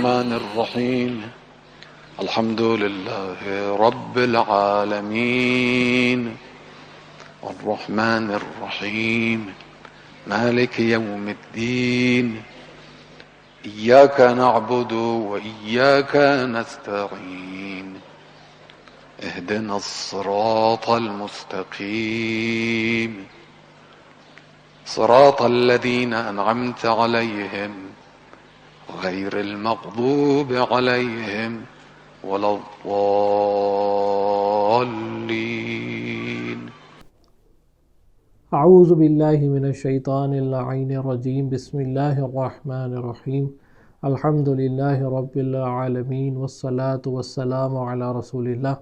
الرحمن الرحيم الحمد لله رب العالمين الرحمن الرحيم مالك يوم الدين إياك نعبد وإياك نستعين اهدنا الصراط المستقيم صراط الذين أنعمت عليهم غير المغضوب عليهم ولا الضالين. اعوذ باللہ من الشیطان اللعین الرجیم. بسم اللہ الرحمن الرحیم. الحمد للہ رب العالمین والصلاة والسلام علی رسول اللہ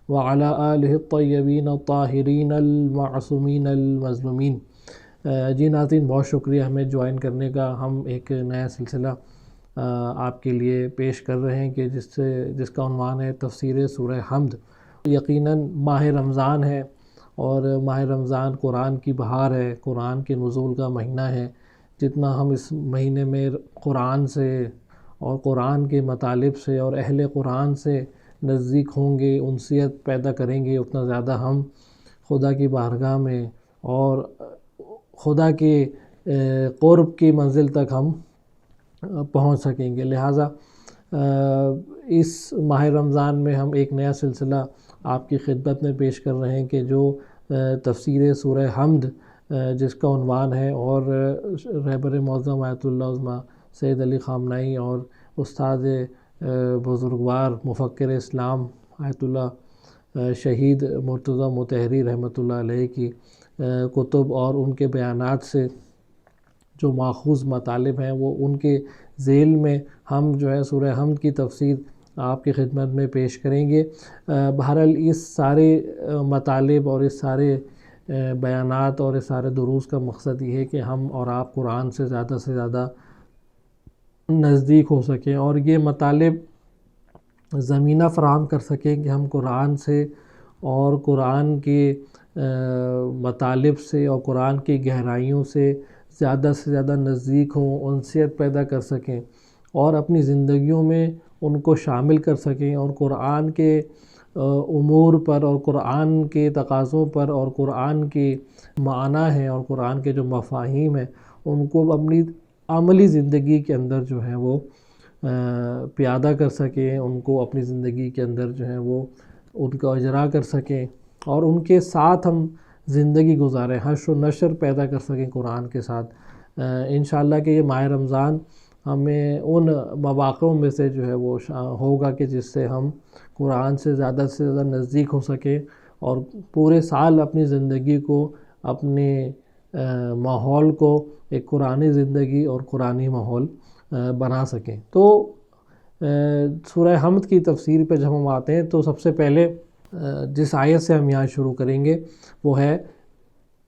وعلی آلہ الطیبین الطاہرین المعصومین المظلومین. جی ناظرین، بہت شکریہ ہمیں جوائن کرنے کا. ہم ایک نیا سلسلہ آپ کے لیے پیش کر رہے ہیں کہ جس کا عنوان ہے تفسیر سورہ حمد. یقیناً ماہ رمضان ہے اور ماہ رمضان قرآن کی بہار ہے، قرآن کے نزول کا مہینہ ہے. جتنا ہم اس مہینے میں قرآن سے اور قرآن کے مطالب سے اور اہل قرآن سے نزدیک ہوں گے، انسیت پیدا کریں گے، اتنا زیادہ ہم خدا کی بارگاہ میں اور خدا کے قرب کی منزل تک ہم پہنچ سکیں گے. لہٰذا اس ماہ رمضان میں ہم ایک نیا سلسلہ آپ کی خدمت میں پیش کر رہے ہیں کہ جو تفسیر سورہ حمد جس کا عنوان ہے، اور رہبر معظم آیت اللہ عظمیٰ سید علی خامنائی اور استاد بزرگوار مفکر اسلام آیت اللہ شہید مرتضیٰ مطہری رحمۃ اللہ علیہ کی کتب اور ان کے بیانات سے جو ماخوذ مطالب ہیں وہ ان کے ذیل میں ہم جو ہے سورہ حمد کی تفسیر آپ کی خدمت میں پیش کریں گے. بہرحال اس سارے مطالب اور اس سارے بیانات اور اس سارے دروس کا مقصد یہ ہے کہ ہم اور آپ قرآن سے زیادہ نزدیک ہو سکیں اور یہ مطالب زمینہ فراہم کر سکیں کہ ہم قرآن سے اور قرآن کے مطالب سے اور قرآن کی گہرائیوں سے زیادہ نزدیک ہوں، انسیت پیدا کر سکیں اور اپنی زندگیوں میں ان کو شامل کر سکیں اور قرآن کے امور پر اور قرآن کے تقاضوں پر اور قرآن کے معنی ہیں اور قرآن کے جو مفاہیم ہیں ان کو اپنی عملی زندگی کے اندر جو ہے وہ پیادہ کر سکیں، ان کو اپنی زندگی کے اندر جو ہے وہ ان کا اجرا کر سکیں اور ان کے ساتھ ہم زندگی گزاریں، حشر و نشر پیدا کر سکیں قرآن کے ساتھ. انشاءاللہ کہ یہ ماہ رمضان ہمیں ان مواقعوں میں سے جو ہے وہ ہوگا کہ جس سے ہم قرآن سے زیادہ نزدیک ہو سکیں اور پورے سال اپنی زندگی کو، اپنے ماحول کو ایک قرآنی زندگی اور قرآنی ماحول بنا سکیں. تو سورہ حمد کی تفسیر پہ جب ہم آتے ہیں تو سب سے پہلے جس آیت سے ہم یہاں شروع کریں گے وہ ہے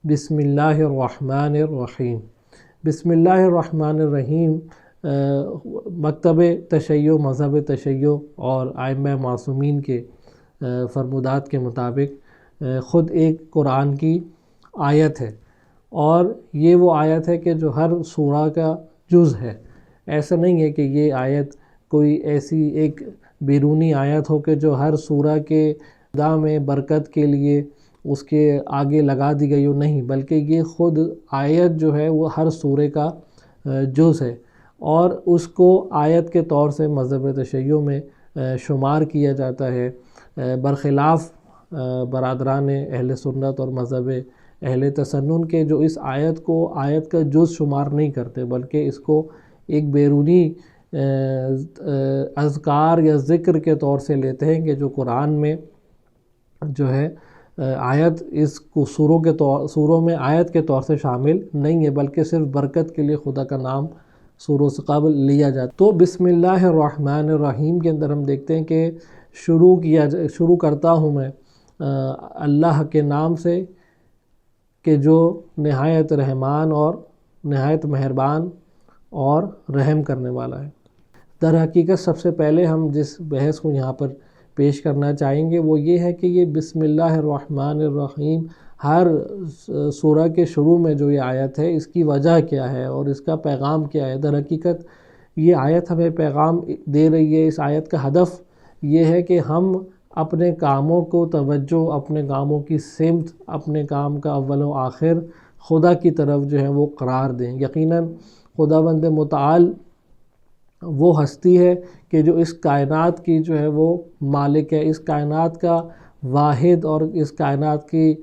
بسم اللہ الرحمن الرحیم. بسم اللہ الرحمن الرحیم مکتب تشیع، مذہب تشیع اور ائمہ معصومین کے فرمودات کے مطابق خود ایک قرآن کی آیت ہے اور یہ وہ آیت ہے کہ جو ہر سورہ کا جز ہے. ایسا نہیں ہے کہ یہ آیت کوئی ایسی ایک بیرونی آیت ہو کہ جو ہر سورہ کے ابتدا میں برکت کے لیے اس کے آگے لگا دی گئی ہو، نہیں، بلکہ یہ خود آیت جو ہے وہ ہر سورے کا جز ہے اور اس کو آیت کے طور سے مذہب تشیع میں شمار کیا جاتا ہے، برخلاف برادران اہل سنت اور مذہب اہل تسنن کے جو اس آیت کو آیت کا جز شمار نہیں کرتے بلکہ اس کو ایک بیرونی اذکار یا ذکر کے طور سے لیتے ہیں کہ جو قرآن میں جو ہے آیت اس کو سوروں میں آیت کے طور سے شامل نہیں ہے بلکہ صرف برکت کے لیے خدا کا نام سوروں سے قبل لیا جاتا. تو بسم اللہ الرحمن الرحیم کے اندر ہم دیکھتے ہیں کہ شروع کرتا ہوں میں اللہ کے نام سے کہ جو نہایت رحمان اور نہایت مہربان اور رحم کرنے والا ہے. در حقیقت سب سے پہلے ہم جس بحث کو یہاں پر پیش کرنا چاہیں گے وہ یہ ہے کہ یہ بسم اللہ الرحمن الرحیم ہر سورہ کے شروع میں جو یہ آیت ہے اس کی وجہ کیا ہے اور اس کا پیغام کیا ہے. در حقیقت یہ آیت ہمیں پیغام دے رہی ہے. اس آیت کا ہدف یہ ہے کہ ہم اپنے کاموں کو توجہ، اپنے کاموں کی سمت، اپنے کام کا اول و آخر خدا کی طرف جو ہے وہ قرار دیں. یقیناً خداوند متعال وہ ہستی ہے کہ جو اس کائنات کی جو ہے وہ مالک ہے، اس کائنات کا واحد اور اس کائنات کی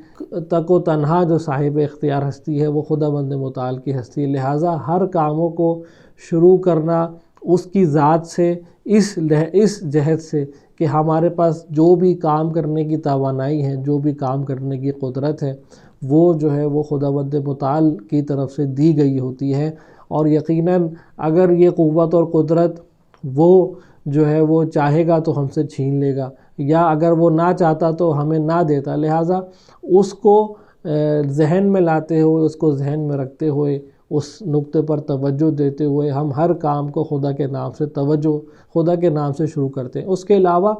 تک و تنہا جو صاحب اختیار ہستی ہے وہ خداوند متعال کی ہستی ہے. لہٰذا ہر کاموں کو شروع کرنا اس کی ذات سے، اس جہت سے کہ ہمارے پاس جو بھی کام کرنے کی توانائی ہے، جو بھی کام کرنے کی قدرت ہے، وہ جو ہے وہ خداوند متعال کی طرف سے دی گئی ہوتی ہے. اور یقیناً اگر یہ قوت اور قدرت وہ جو ہے وہ چاہے گا تو ہم سے چھین لے گا، یا اگر وہ نہ چاہتا تو ہمیں نہ دیتا. لہٰذا اس کو ذہن میں لاتے ہوئے، اس کو ذہن میں رکھتے ہوئے، اس نقطے پر توجہ دیتے ہوئے ہم ہر کام کو خدا کے نام سے شروع کرتے ہیں. اس کے علاوہ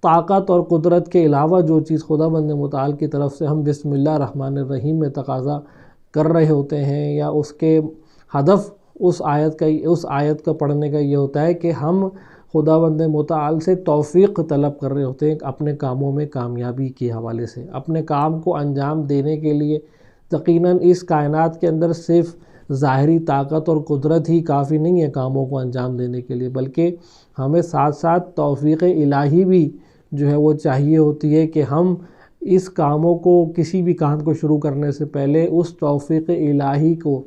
طاقت اور قدرت کے علاوہ جو چیز خداوند متعال کی طرف سے ہم بسم اللہ الرحمن الرحیم میں تقاضا کر رہے ہوتے ہیں، یا اس کے ہدف اس آیت کا پڑھنے کا یہ ہوتا ہے کہ ہم خداوند متعال سے توفیق طلب کر رہے ہوتے ہیں اپنے کاموں میں کامیابی کے حوالے سے، اپنے کام کو انجام دینے کے لیے. یقیناً اس کائنات کے اندر صرف ظاہری طاقت اور قدرت ہی کافی نہیں ہے کاموں کو انجام دینے کے لیے، بلکہ ہمیں ساتھ ساتھ توفیق الہی بھی جو ہے وہ چاہیے ہوتی ہے کہ ہم اس کاموں کو، کسی بھی کام کو شروع کرنے سے پہلے اس توفیق الہی کو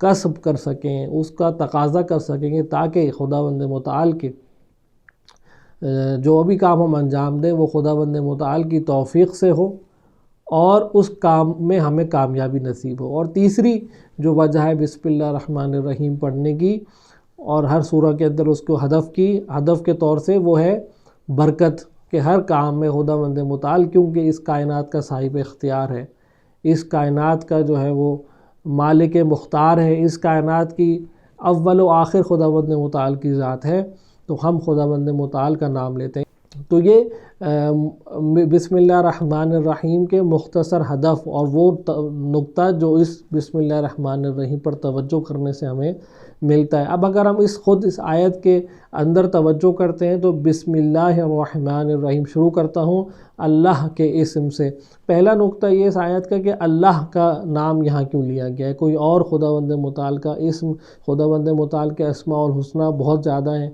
کسب کر سکیں، اس کا تقاضا کر سکیں گے، تاکہ خداوند متعال کے جو بھی کام ہم انجام دیں وہ خداوند متعال کی توفیق سے ہو اور اس کام میں ہمیں کامیابی نصیب ہو. اور تیسری جو وجہ ہے بسم اللہ الرحمن الرحیم پڑھنے کی اور ہر سورہ کے اندر اس کو ہدف کے طور سے، وہ ہے برکت، کہ ہر کام میں خداوند متعال کیونکہ اس کائنات کا صاحب اختیار ہے، اس کائنات کا جو ہے وہ مالک مختار ہے، اس کائنات کی اول و آخر خداوند متعال کی ذات ہے، تو ہم خداوند متعال کا نام لیتے ہیں. تو یہ بسم اللہ الرحمن الرحیم کے مختصر ہدف اور وہ نقطہ جو اس بسم اللہ الرحمن الرحیم پر توجہ کرنے سے ہمیں ملتا ہے. اب اگر ہم اس آیت کے اندر توجہ کرتے ہیں تو بسم اللہ الرحمن الرحیم شروع کرتا ہوں اللہ کے اسم سے. پہلا نقطہ یہ اس آیت کا کہ اللہ کا نام یہاں کیوں لیا گیا ہے. کوئی اور خداوند متعال کا اسم، خداوند متعال کے اسماء الحسنہ بہت زیادہ ہیں،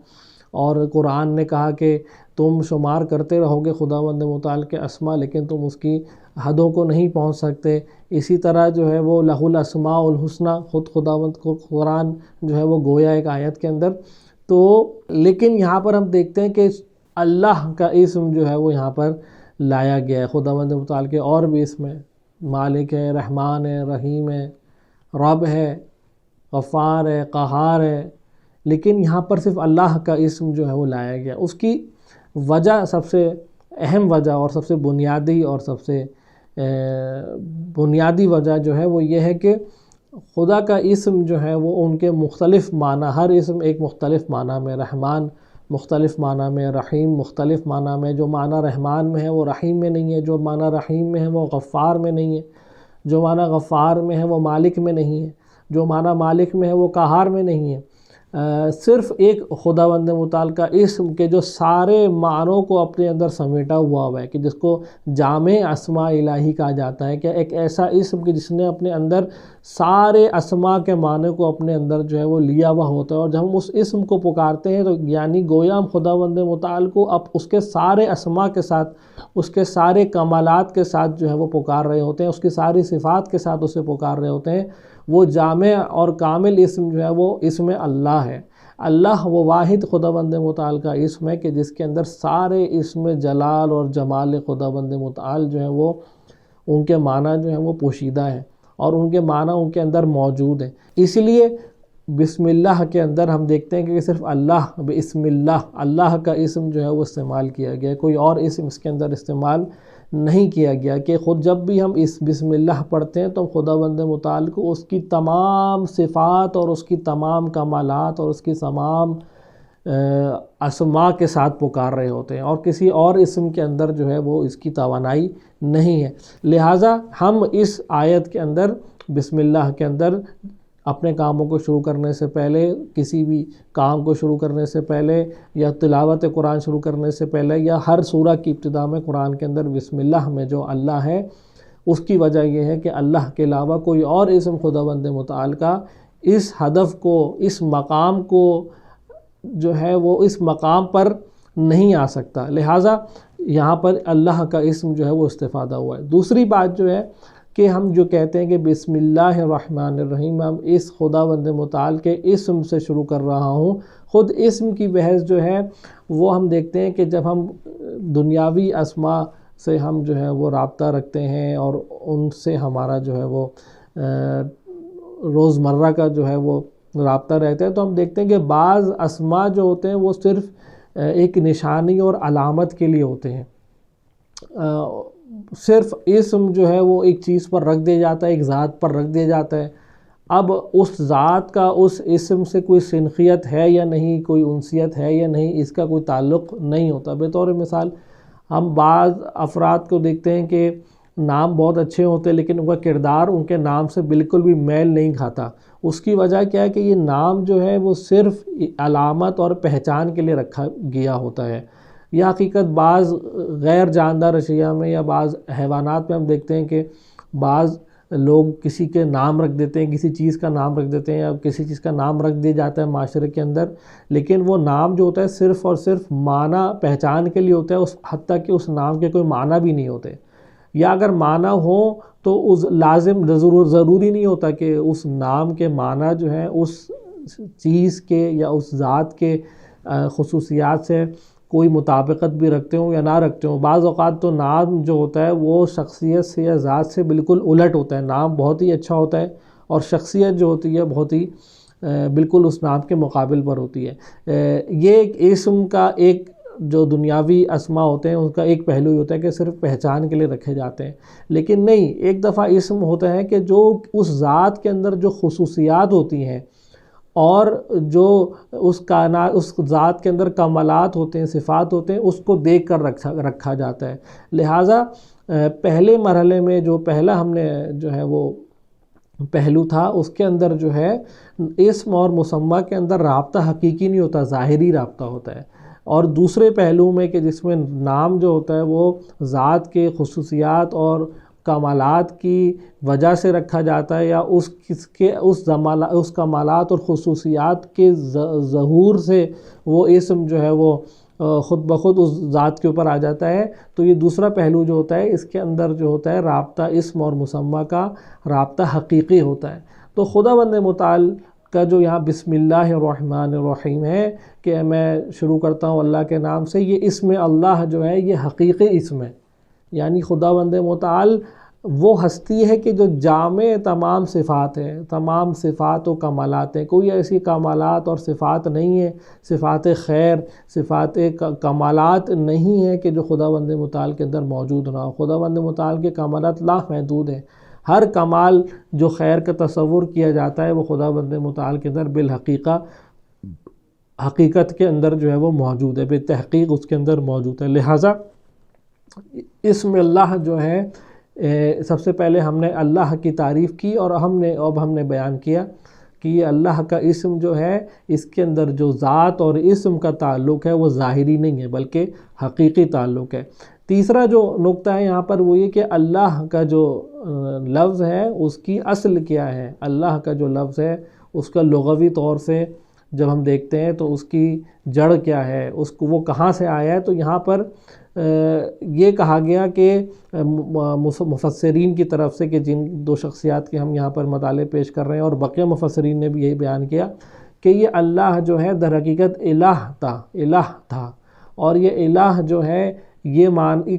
اور قرآن نے کہا کہ تم شمار کرتے رہو گے خداوند متعال کے اسماء، لیکن تم اس کی حدوں کو نہیں پہنچ سکتے. اسی طرح جو ہے وہ لہ الاسماء الحسنہ، خود خداوند کو قرآن جو ہے وہ گویا ایک آیت کے اندر. تو لیکن یہاں پر ہم دیکھتے ہیں کہ اللہ کا اسم جو ہے وہ یہاں پر لایا گیا ہے. خداوند متعال کے اور بھی اسم ہیں، مالک ہے، رحمان ہے، رحیم ہے، رب ہے، غفار ہے، قہار ہے، لیکن یہاں پر صرف اللہ کا اسم جو ہے وہ لایا گیا. اس کی وجہ، سب سے اہم وجہ اور سب سے بنیادی وجہ جو ہے وہ یہ ہے کہ خدا کا اسم جو ہے وہ ان کے مختلف معنی، ہر اسم ایک مختلف معنی میں، رحمان مختلف معنی میں، رحیم مختلف معنی میں. جو معنی رحمان میں ہے وہ رحیم میں نہیں ہے، جو معنی رحیم میں ہے وہ غفار میں نہیں ہے، جو معنی غفار میں ہے وہ مالک میں نہیں ہے، جو معنی مالک میں ہے وہ قہار میں نہیں ہے. صرف ایک خداوند متعال کا اسم کہ جو سارے معنوں کو اپنے اندر سمیٹا ہوا ہے، کہ جس کو جامع اسماء الہی کہا جاتا ہے، کہ ایک ایسا اسم کہ جس نے اپنے اندر سارے اسماء کے معنی کو اپنے اندر جو ہے وہ لیا ہوا ہوتا ہے. اور جب ہم اس اسم کو پکارتے ہیں تو یعنی گویا ہم خداوند متعال کو اب اس کے سارے اسماء کے ساتھ، اس کے سارے کمالات کے ساتھ جو ہے وہ پکار رہے ہوتے ہیں، اس کی ساری صفات کے ساتھ اسے پکار رہے ہوتے ہیں. وہ جامع اور کامل اسم جو ہے وہ اسم اللہ ہے. اللہ وہ واحد خداوند متعال کا اسم ہے کہ جس کے اندر سارے اسم جلال اور جمال خداوند متعال جو ہے وہ ان کے معنی جو ہیں وہ پوشیدہ ہیں، اور ان کے معنی ان کے اندر موجود ہیں. اس لیے بسم اللہ کے اندر ہم دیکھتے ہیں کہ صرف اللہ، بسم اللہ کا اسم جو ہے وہ استعمال کیا گیا ہے، کوئی اور اسم اس کے اندر استعمال نہیں کیا گیا. کہ خود جب بھی ہم اس بسم اللہ پڑھتے ہیں تو خداوند متعال کو اس کی تمام صفات اور اس کی تمام کمالات اور اس کی تمام اسماء کے ساتھ پکار رہے ہوتے ہیں، اور کسی اور اسم کے اندر جو ہے وہ اس کی توانائی نہیں ہے. لہٰذا ہم اس آیت کے اندر بسم اللہ کے اندر اپنے کاموں کو شروع کرنے سے پہلے، کسی بھی کام کو شروع کرنے سے پہلے، یا تلاوت قرآن شروع کرنے سے پہلے، یا ہر سورہ کی ابتدا میں قرآن کے اندر بسم اللہ میں جو اللہ ہے، اس کی وجہ یہ ہے کہ اللہ کے علاوہ کوئی اور اسم خداوند متعال کا اس ہدف کو، اس مقام کو جو ہے وہ اس مقام پر نہیں آ سکتا، لہٰذا یہاں پر اللہ کا اسم جو ہے وہ استفادہ ہوا ہے۔ دوسری بات جو ہے کہ ہم جو کہتے ہیں کہ بسم اللہ الرحمن الرحیم، ہم اس خداوند متعال کے اسم سے شروع کر رہا ہوں، خود اسم کی بحث جو ہے وہ ہم دیکھتے ہیں کہ جب ہم دنیاوی اسماء سے ہم جو ہے وہ رابطہ رکھتے ہیں اور ان سے ہمارا جو ہے وہ روزمرہ کا جو ہے وہ رابطہ رہتا ہے، تو ہم دیکھتے ہیں کہ بعض اسماء جو ہوتے ہیں وہ صرف ایک نشانی اور علامت کے لیے ہوتے ہیں، صرف اسم جو ہے وہ ایک چیز پر رکھ دیا جاتا ہے، ایک ذات پر رکھ دیا جاتا ہے۔ اب اس ذات کا اس اسم سے کوئی سنخیت ہے یا نہیں، کوئی انسیت ہے یا نہیں، اس کا کوئی تعلق نہیں ہوتا۔ بطور مثال ہم بعض افراد کو دیکھتے ہیں کہ نام بہت اچھے ہوتے ہیں لیکن ان کا کردار ان کے نام سے بالکل بھی میل نہیں کھاتا۔ اس کی وجہ کیا ہے کہ یہ نام جو ہے وہ صرف علامت اور پہچان کے لیے رکھا گیا ہوتا ہے۔ یہ حقیقت بعض غیر جاندار اشیاء میں یا بعض حیوانات میں ہم دیکھتے ہیں کہ بعض لوگ کسی کے نام رکھ دیتے ہیں، کسی چیز کا نام رکھ دیتے ہیں یا کسی چیز کا نام رکھ دیا جاتا ہے معاشرے کے اندر، لیکن وہ نام جو ہوتا ہے صرف اور صرف معنی پہچان کے لیے ہوتا ہے، حتیٰ کہ اس نام کے کوئی معنی بھی نہیں ہوتے، یا اگر معنی ہو تو اس لازم ضروری نہیں ہوتا کہ اس نام کے معنی جو ہے اس چیز کے یا اس ذات کے خصوصیات سے کوئی مطابقت بھی رکھتے ہوں یا نہ رکھتے ہوں۔ بعض اوقات تو نام جو ہوتا ہے وہ شخصیت سے یا ذات سے بالکل الٹ ہوتا ہے، نام بہت ہی اچھا ہوتا ہے اور شخصیت جو ہوتی ہے بہت ہی بالکل اس نام کے مقابل پر ہوتی ہے۔ یہ ایک اسم کا ایک جو دنیاوی اسماء ہوتے ہیں ان کا ایک پہلو ہی ہوتا ہے کہ صرف پہچان کے لیے رکھے جاتے ہیں، لیکن نہیں، ایک دفعہ اسم ہوتا ہے کہ جو اس ذات کے اندر جو خصوصیات ہوتی ہیں اور جو اس کائنات، اس ذات کے اندر کمالات ہوتے ہیں، صفات ہوتے ہیں، اس کو دیکھ کر رکھا جاتا ہے۔ لہٰذا پہلے مرحلے میں جو پہلا ہم نے جو ہے وہ پہلو تھا، اس کے اندر جو ہے اسم اور مسمى کے اندر رابطہ حقیقی نہیں ہوتا، ظاہری رابطہ ہوتا ہے، اور دوسرے پہلو میں کہ جس میں نام جو ہوتا ہے وہ ذات کے خصوصیات اور کمالات کی وجہ سے رکھا جاتا ہے، یا اس کمالات اور خصوصیات کے ظہور سے وہ اسم جو ہے وہ خود بخود اس ذات کے اوپر آ جاتا ہے۔ تو یہ دوسرا پہلو جو ہوتا ہے، اس کے اندر جو ہوتا ہے رابطہ اسم اور مسمى کا رابطہ حقیقی ہوتا ہے۔ تو خداوند متعال کا جو یہاں بسم اللہ الرحمن الرحیم ہے کہ میں شروع کرتا ہوں اللہ کے نام سے، یہ اسم اللہ جو ہے یہ حقیقی اسم ہے، یعنی خداوند متعال وہ ہستی ہے کہ جو جامع تمام صفات ہیں، تمام صفات و کمالات ہیں، کوئی ایسی کمالات اور صفات نہیں ہے، صفات خیر، صفات کمالات نہیں ہیں کہ جو خداوند متعال کے اندر موجود نہ ہو۔ خداوند متعال کے کمالات لا محدود ہیں، ہر کمال جو خیر کا تصور کیا جاتا ہے وہ خداوند متعال کے اندر بالحقیقہ حقیقت کے اندر جو ہے وہ موجود ہے، بالتحقیق اس کے اندر موجود ہے۔ لہٰذا اسم اللہ جو ہے سب سے پہلے ہم نے اللہ کی تعریف کی، اور اب ہم نے بیان کیا کہ یہ اللہ کا اسم جو ہے اس کے اندر جو ذات اور اسم کا تعلق ہے وہ ظاہری نہیں ہے بلکہ حقیقی تعلق ہے۔ تیسرا جو نقطہ ہے یہاں پر وہ یہ کہ اللہ کا جو لفظ ہے اس کی اصل کیا ہے، اللہ کا جو لفظ ہے اس کا لغوی طور سے جب ہم دیکھتے ہیں تو اس کی جڑ کیا ہے، اس کو وہ کہاں سے آیا ہے، تو یہاں پر یہ کہا گیا کہ مفسرین کی طرف سے کہ جن دو شخصیات کے ہم یہاں پر مطالعے پیش کر رہے ہیں اور بقیہ مفسرین نے بھی یہی بیان کیا کہ یہ اللہ جو ہے در حقیقت الہ تھا، اور یہ الہ جو ہے یہ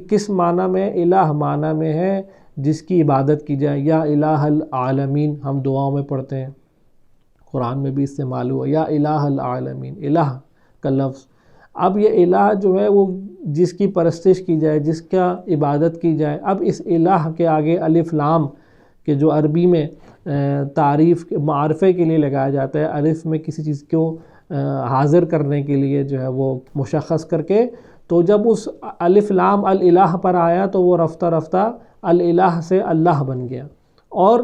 کس معنی میں، الہ معنی میں ہے جس کی عبادت کی جائے، یا الہ العالمین ہم دعاؤں میں پڑھتے ہیں، قرآن میں بھی استعمال ہوا یا الہ العالمین، الہ کا لفظ۔ اب یہ الہ جو ہے وہ جس کی پرستش کی جائے، جس کا عبادت کی جائے، اب اس الہ کے آگے الف لام کہ جو عربی میں تعریف معرفے کے لیے لگایا جاتا ہے، الف میں کسی چیز کو حاضر کرنے کے لیے جو ہے وہ مشخص کر کے، تو جب اس الف لام الالہ پر آیا تو وہ رفتہ رفتہ الالہ سے اللہ بن گیا، اور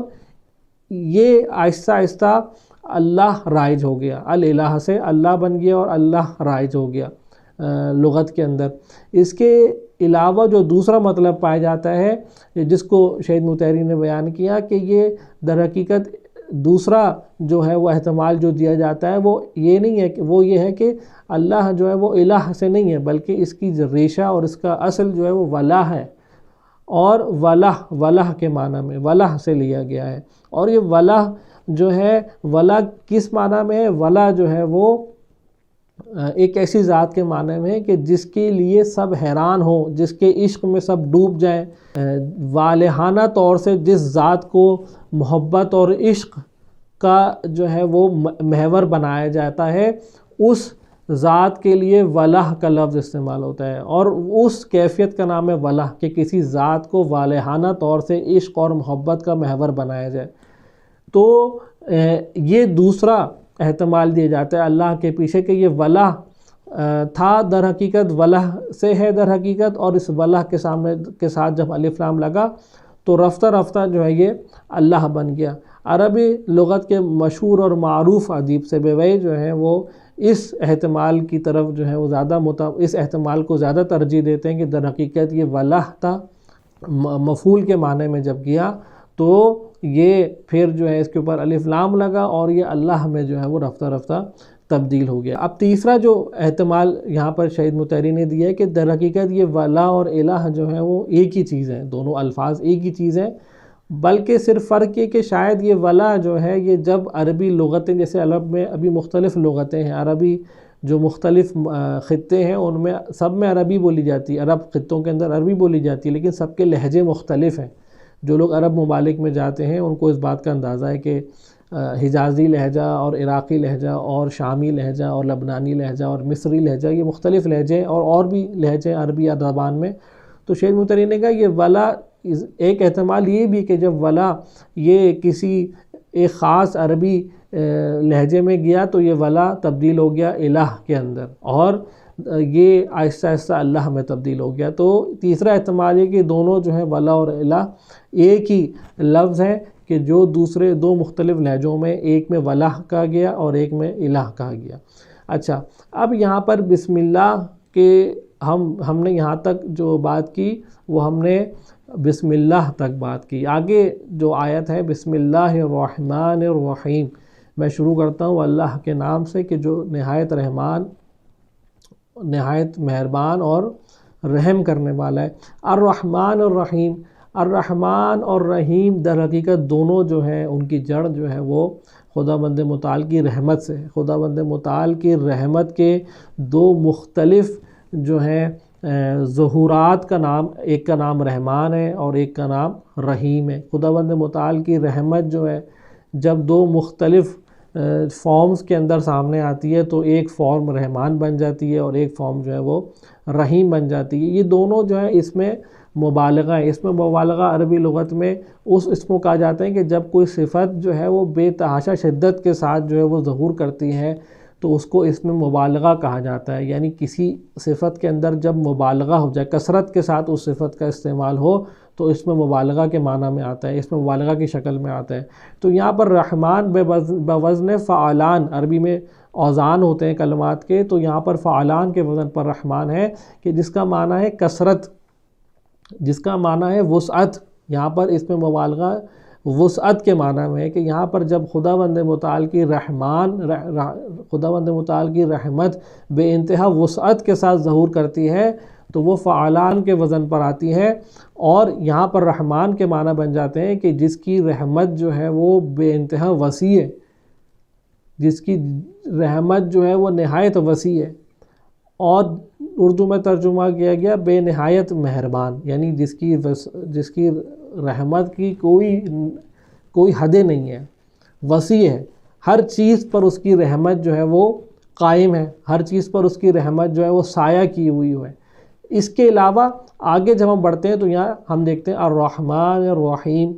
یہ آہستہ آہستہ اللہ رائج ہو گیا، الالہ سے اللہ بن گیا اور اللہ رائج ہو گیا لغت کے اندر۔ اس کے علاوہ جو دوسرا مطلب پایا جاتا ہے جس کو شہید مطہری نے بیان کیا کہ یہ در حقیقت دوسرا جو ہے وہ احتمال جو دیا جاتا ہے وہ یہ نہیں ہے کہ وہ یہ ہے کہ اللہ جو ہے وہ الہ سے نہیں ہے، بلکہ اس کی ریشہ اور اس کا اصل جو ہے وہ ولا ہے، اور ولا کے معنی میں ولا سے لیا گیا ہے۔ اور یہ ولا جو ہے ولا کس معنی میں ہے؟ ولا جو ہے وہ ایک ایسی ذات کے معنی میں ہے کہ جس کے لیے سب حیران ہوں، جس کے عشق میں سب ڈوب جائیں، والہانہ طور سے جس ذات کو محبت اور عشق کا جو ہے وہ محور بنایا جاتا ہے، اس ذات کے لیے ولا کا لفظ استعمال ہوتا ہے، اور اس کیفیت کا نام ہے ولا کہ کسی ذات کو والہانہ طور سے عشق اور محبت کا محور بنایا جائے۔ تو یہ دوسرا احتمال دیا جاتا ہے اللہ کے پیچھے کہ یہ ولا تھا، در حقیقت ولا سے ہے در حقیقت، اور اس ولا کے ساتھ جب الف لام لگا تو رفتہ رفتہ جو ہے یہ اللہ بن گیا۔ عربی لغت کے مشہور اور معروف ادیب سیبویہ جو ہیں وہ اس احتمال کی طرف جو ہے وہ اس احتمال کو زیادہ ترجیح دیتے ہیں کہ در حقیقت یہ ولا تھا، مفعول کے معنی میں جب گیا تو یہ پھر جو ہے اس کے اوپر الف لام لگا اور یہ اللہ میں جو ہے وہ رفتہ رفتہ تبدیل ہو گیا۔ اب تیسرا جو احتمال یہاں پر شہید مطہری نے دیا ہے کہ در حقیقت یہ ولا اور الہ جو ہے وہ ایک ہی چیز ہے، دونوں الفاظ ایک ہی چیز ہے، بلکہ صرف فرق یہ کہ شاید یہ ولا جو ہے یہ جب عربی لغتیں، جیسے عرب میں ابھی مختلف لغتیں ہیں، عربی جو مختلف خطے ہیں ان میں سب میں عربی بولی جاتی ہے، عرب خطوں کے اندر عربی بولی جاتی ہے، لیکن سب کے لہجے مختلف ہیں۔ جو لوگ عرب ممالک میں جاتے ہیں ان کو اس بات کا اندازہ ہے کہ حجازی لہجہ اور عراقی لہجہ اور شامی لہجہ اور لبنانی لہجہ اور مصری لہجہ، یہ مختلف لہجے اور بھی لہجے عربی زبان میں۔ تو شہید مطہری نے کہا یہ ولا، ایک احتمال یہ بھی کہ جب ولا یہ کسی ایک خاص عربی لہجے میں گیا تو یہ ولا تبدیل ہو گیا الہ کے اندر، اور یہ آہستہ آہستہ اللہ میں تبدیل ہو گیا۔ تو تیسرا احتمال یہ کہ دونوں جو ہیں ولا اور الہ ایک ہی لفظ ہے کہ جو دوسرے دو مختلف لہجوں میں، ایک میں ولا کہا گیا اور ایک میں الہ کہا گیا۔ اچھا، اب یہاں پر بسم اللہ کے ہم نے یہاں تک جو بات کی وہ ہم نے بسم اللہ تک بات کی۔ آگے جو آیت ہے بسم اللہ الرحمن الرحیم، میں شروع کرتا ہوں اللہ کے نام سے کہ جو نہایت رحمان، نہایت مہربان اور رحم کرنے والا ہے۔ الرحمن الرحیم، الرحمن اور رحیم در حقیقت دونوں جو ہیں ان کی جڑ جو ہے وہ خداوند متعال کی رحمت سے، خداوند متعال کی رحمت کے دو مختلف جو ہیں ظہورات کا نام، ایک کا نام رحمان ہے اور ایک کا نام رحیم ہے۔ خداوند متعال کی رحمت جو ہے جب دو مختلف فارمز کے اندر سامنے آتی ہے تو ایک فارم رحمان بن جاتی ہے اور ایک فارم جو ہے وہ رحیم بن جاتی ہے۔ یہ دونوں جو ہے اس میں مبالغہ ہے۔ اس میں مبالغہ عربی لغت میں اس کو کہا جاتا ہے کہ جب کوئی صفت جو ہے وہ بے تحاشا شدت کے ساتھ جو ہے وہ ظہور کرتی ہے تو اس کو اس میں مبالغہ کہا جاتا ہے، یعنی کسی صفت کے اندر جب مبالغہ ہو جائے، کثرت کے ساتھ اس صفت کا استعمال ہو تو اس میں مبالغہ کے معنی میں آتا ہے، اس میں مبالغہ کی شکل میں آتا ہے۔ تو یہاں پر رحمان بوزن فعلان، عربی میں اوزان ہوتے ہیں کلمات کے، تو یہاں پر فعلان کے وزن پر رحمان ہے کہ جس کا معنی ہے کثرت، جس کا معنی ہے وسعت۔ یہاں پر اس میں مبالغہ وسعت کے معنی میں ہے کہ یہاں پر جب خداوند متعال کی خداوند متعال کی رحمت بے انتہا وسعت کے ساتھ ظہور کرتی ہے تو وہ فعلان کے وزن پر آتی ہے، اور یہاں پر رحمان کے معنی بن جاتے ہیں کہ جس کی رحمت جو ہے وہ بے انتہا وسیع ہے، جس کی رحمت جو ہے وہ نہایت وسیع ہے، اور اردو میں ترجمہ کیا گیا بے نہایت مہربان، یعنی جس کی رحمت کی کوئی حدیں نہیں ہے، وسیع ہے، ہر چیز پر اس کی رحمت جو ہے وہ قائم ہے، ہر چیز پر اس کی رحمت جو ہے وہ سایہ کی ہوئی ہے۔ اس کے علاوہ آگے جب ہم بڑھتے ہیں تو یہاں ہم دیکھتے ہیں الرحمن الرحیم،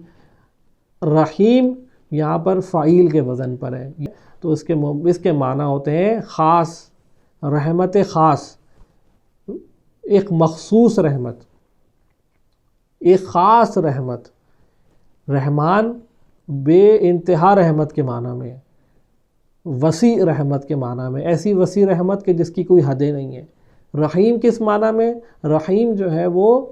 رحیم یہاں پر فعیل کے وزن پر ہے، تو اس کے معنی ہوتے ہیں خاص، رحمت خاص، ایک مخصوص رحمت، ایک خاص رحمت۔ رحمان بے انتہا رحمت کے معنی میں، وسیع رحمت کے معنی میں، ایسی وسیع رحمت کہ جس کی کوئی حدیں نہیں ہے۔ رحیم کس معنی میں؟ رحیم جو ہے وہ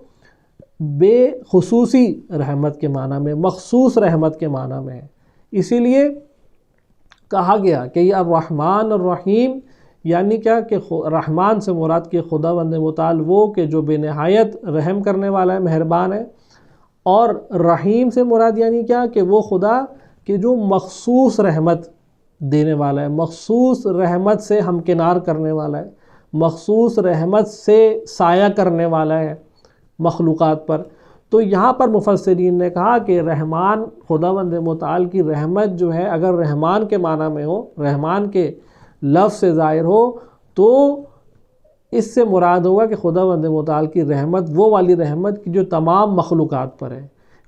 بے خصوصی رحمت کے معنی میں، مخصوص رحمت کے معنی میں ہے۔ اسی لیے کہا گیا کہ یہ الرحمن الرحیم، یعنی کیا کہ رحمان سے مراد کہ خداوند متعال وہ کہ جو بے نہایت رحم کرنے والا ہے، مہربان ہے، اور رحیم سے مراد یعنی کیا کہ وہ خدا کہ جو مخصوص رحمت دینے والا ہے، مخصوص رحمت سے ہمکنار کرنے والا ہے، مخصوص رحمت سے سایہ کرنے والا ہے مخلوقات پر۔ تو یہاں پر مفسرین نے کہا کہ رحمان، خداوند متعال کی رحمت جو ہے اگر رحمان کے معنی میں ہو، رحمان کے لفظ سے ظاہر ہو، تو اس سے مراد ہوگا کہ خداوند متعال کی رحمت وہ والی رحمت کی جو تمام مخلوقات پر ہے۔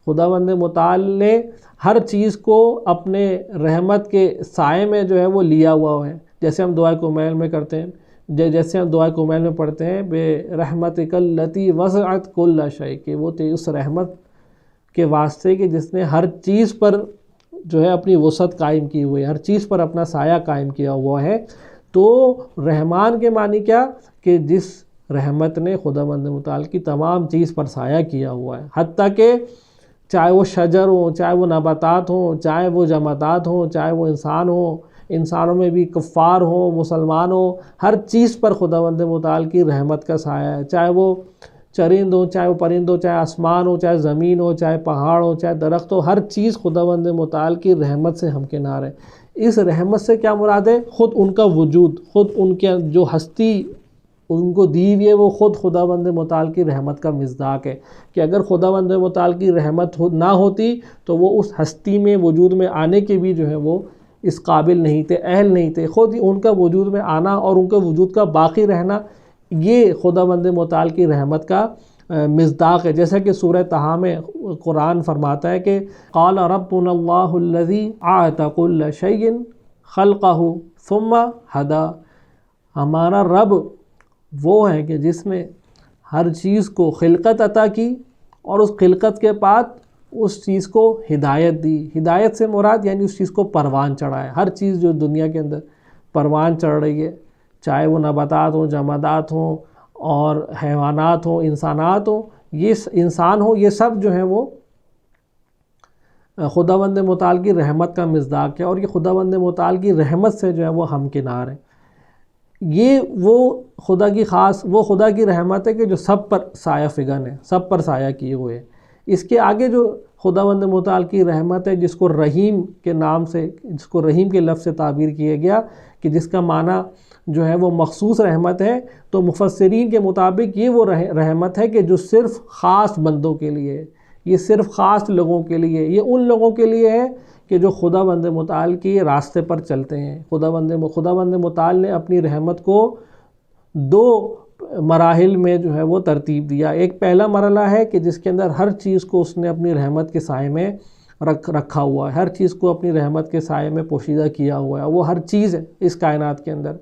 خداوند متعال نے ہر چیز کو اپنے رحمت کے سائے میں جو ہے وہ لیا ہوا ہے، جیسے ہم دعائے کمیل میں کرتے ہیں، جیسے ہم دعائے کمیل میں پڑھتے ہیں بے رحمتک التی وسعت کل شیء، کہ وہ اس رحمت کے واسطے کہ جس نے ہر چیز پر جو ہے اپنی وسعت قائم کی ہوئی ہے، ہر چیز پر اپنا سایہ قائم کیا ہوا ہے۔ تو رحمان کے معنی کیا کہ جس رحمت نے خداوند متعال کی تمام چیز پر سایہ کیا ہوا ہے، حتیٰ کہ چاہے وہ شجر ہوں، چاہے وہ نباتات ہوں، چاہے وہ جمادات ہوں، چاہے وہ انسان ہوں، انسانوں میں بھی کفار ہوں، مسلمان ہوں، ہر چیز پر خداوند متعال کی رحمت کا سایہ ہے، چاہے وہ چرند ہو، چاہے وہ پرند ہو، چاہے آسمان ہو، چاہے زمین ہو، چاہے پہاڑ ہو، چاہے درخت ہو، ہر چیز خداوند متعال کی رحمت سے ہمکنار ہے۔ اس رحمت سے کیا مراد ہے؟ خود ان کا وجود، خود ان کے جو ہستی ان کو دی ہوئی ہے وہ خود خداوند متعال کی رحمت کا مصداق ہے، کہ اگر خداوند متعال کی رحمت نہ ہوتی تو وہ اس ہستی میں وجود میں آنے کے بھی جو ہے وہ اس قابل نہیں تھے، اہل نہیں تھے۔ خود ہی ان کا وجود میں آنا اور ان کے وجود کا باقی رہنا یہ خداوند متعال کی رحمت کا مصداق ہے، جیسا کہ سورہ طٰہٰ میں قرآن فرماتا ہے کہ قال ربنا اللہ الذی اعطى كل شیء خلقہ ثم ہدی، ہمارا رب وہ ہے کہ جس نے ہر چیز کو خلقت عطا کی اور اس خلقت کے بعد اس چیز کو ہدایت دی۔ ہدایت سے مراد یعنی اس چیز کو پروان چڑھائے۔ ہر چیز جو دنیا کے اندر پروان چڑھ رہی ہے، چاہے وہ نباتات ہوں، جمادات ہوں، اور حیوانات ہوں، انسانات ہوں، یہ انسان ہو، یہ سب جو ہیں وہ خداوند متعال کی رحمت کا مصداق ہے، اور یہ خداوند متعال کی رحمت سے جو ہے وہ ہمکنار ہے۔ یہ وہ خدا کی خاص، وہ خدا کی رحمت ہے کہ جو سب پر سایہ فگن ہے، سب پر سایہ کیے ہوئے ہے۔ اس کے آگے جو خداوند متعال کی رحمت ہے جس کو رحیم کے نام سے، جس کو رحیم کے لفظ سے تعبیر کیا گیا کہ جس کا معنی جو ہے وہ مخصوص رحمت ہے، تو مفسرین کے مطابق یہ وہ رحمت ہے کہ جو صرف خاص بندوں کے لیے ہے، یہ صرف خاص لوگوں کے لیے، یہ ان لوگوں کے لیے ہے کہ جو خداوند متعال کے راستے پر چلتے ہیں۔ خداوند متعال نے اپنی رحمت کو دو مراحل میں جو ہے وہ ترتیب دیا۔ ایک پہلا مرحلہ ہے کہ جس کے اندر ہر چیز کو اس نے اپنی رحمت کے سائے میں رکھا ہوا ہے، ہر چیز کو اپنی رحمت کے سائے میں پوشیدہ کیا ہوا ہے، وہ ہر چیز ہے اس کائنات کے اندر۔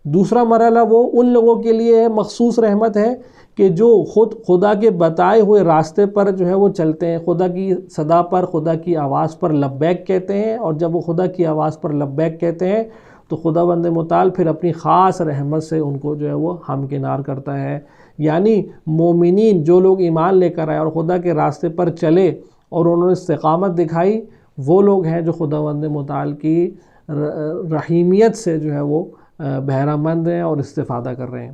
دوسرا مرحلہ وہ ان لوگوں کے لیے ہے، مخصوص رحمت ہے کہ جو خود خدا کے بتائے ہوئے راستے پر جو ہے وہ چلتے ہیں، خدا کی صدا پر، خدا کی آواز پر لبیک کہتے ہیں، اور جب وہ خدا کی آواز پر لبیک کہتے ہیں تو خداوند متعال پھر اپنی خاص رحمت سے ان کو جو ہے وہ ہمکنار کرتا ہے۔ یعنی مومنین، جو لوگ ایمان لے کر آئے اور خدا کے راستے پر چلے اور انہوں نے استقامت دکھائی، وہ لوگ ہیں جو خداوند متعال کی رحیمیت سے جو ہے وہ بہرہ مند ہیں اور استفادہ کر رہے ہیں۔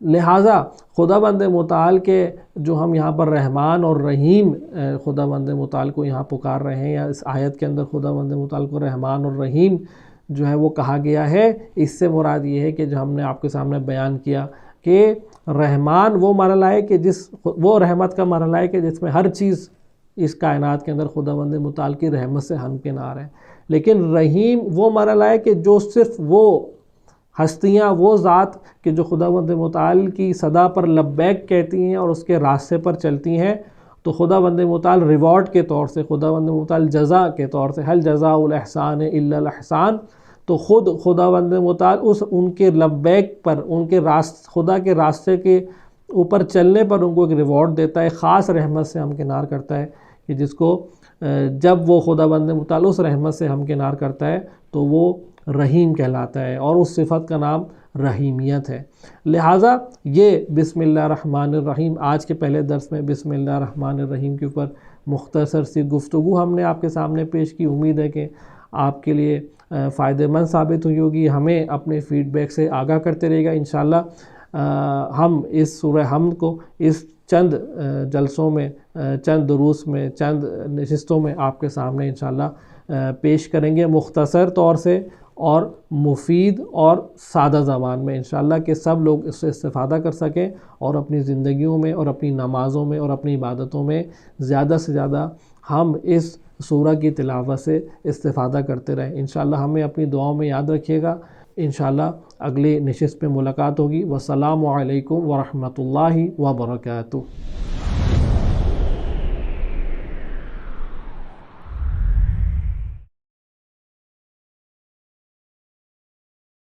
لہٰذا خداوند متعال کے جو ہم یہاں پر رحمان اور رحیم خداوند متعال کو یہاں پکار رہے ہیں، یا اس آیت کے اندر خداوند متعال کو رحمان اور رحیم جو ہے وہ کہا گیا ہے، اس سے مراد یہ ہے کہ جو ہم نے آپ کے سامنے بیان کیا کہ رحمان وہ مرحلہ ہے کہ وہ رحمت کا مرحلہ ہے کہ جس میں ہر چیز اس کائنات کے اندر خداوند متعال کی رحمت سے ہمکنار ہے، لیکن رحیم وہ مرحلہ ہے کہ جو صرف وہ ہستیاں، وہ ذات کہ جو خداوند متعال کی صدا پر لبیک کہتی ہیں اور اس کے راستے پر چلتی ہیں، تو خداوند متعال ریوارڈ کے طور سے، خداوند متعال جزا کے طور سے، هل جزاء الاحسان الا الاحسان، تو خود خداوند متعال ان کے لبیک پر، ان کے خدا کے راستے کے اوپر چلنے پر ان کو ایک ریوارڈ دیتا ہے، خاص رحمت سے ہمکنار کرتا ہے کہ جس کو جب وہ خداوند متعال اس رحمت سے ہمکنار کرتا ہے تو وہ رحیم کہلاتا ہے، اور اس صفت کا نام رحیمیت ہے۔ لہٰذا یہ بسم اللہ الرحمن الرحیم، آج کے پہلے درس میں بسم اللہ الرحمن الرحیم کے اوپر مختصر سی گفتگو ہم نے آپ کے سامنے پیش کی۔ امید ہے کہ آپ کے لیے فائدہ مند ثابت ہوئی ہوگی۔ ہمیں اپنے فیڈ بیک سے آگاہ کرتے رہے گا۔ انشاءاللہ ہم اس سورہ حمد کو اس چند جلسوں میں، چند دروس میں، چند نشستوں میں آپ کے سامنے انشاءاللہ پیش کریں گے، مختصر طور سے اور مفید اور سادہ زبان میں انشاءاللہ، کہ سب لوگ اس سے استفادہ کر سکیں اور اپنی زندگیوں میں اور اپنی نمازوں میں اور اپنی عبادتوں میں زیادہ سے زیادہ ہم اس سورہ کی تلاوت سے استفادہ کرتے رہیں۔ انشاءاللہ ہمیں اپنی دعاؤں میں یاد رکھیے گا۔ انشاءاللہ اگلی نشست پہ ملاقات ہوگی۔ والسلام علیکم ورحمۃ اللہ وبرکاتہ۔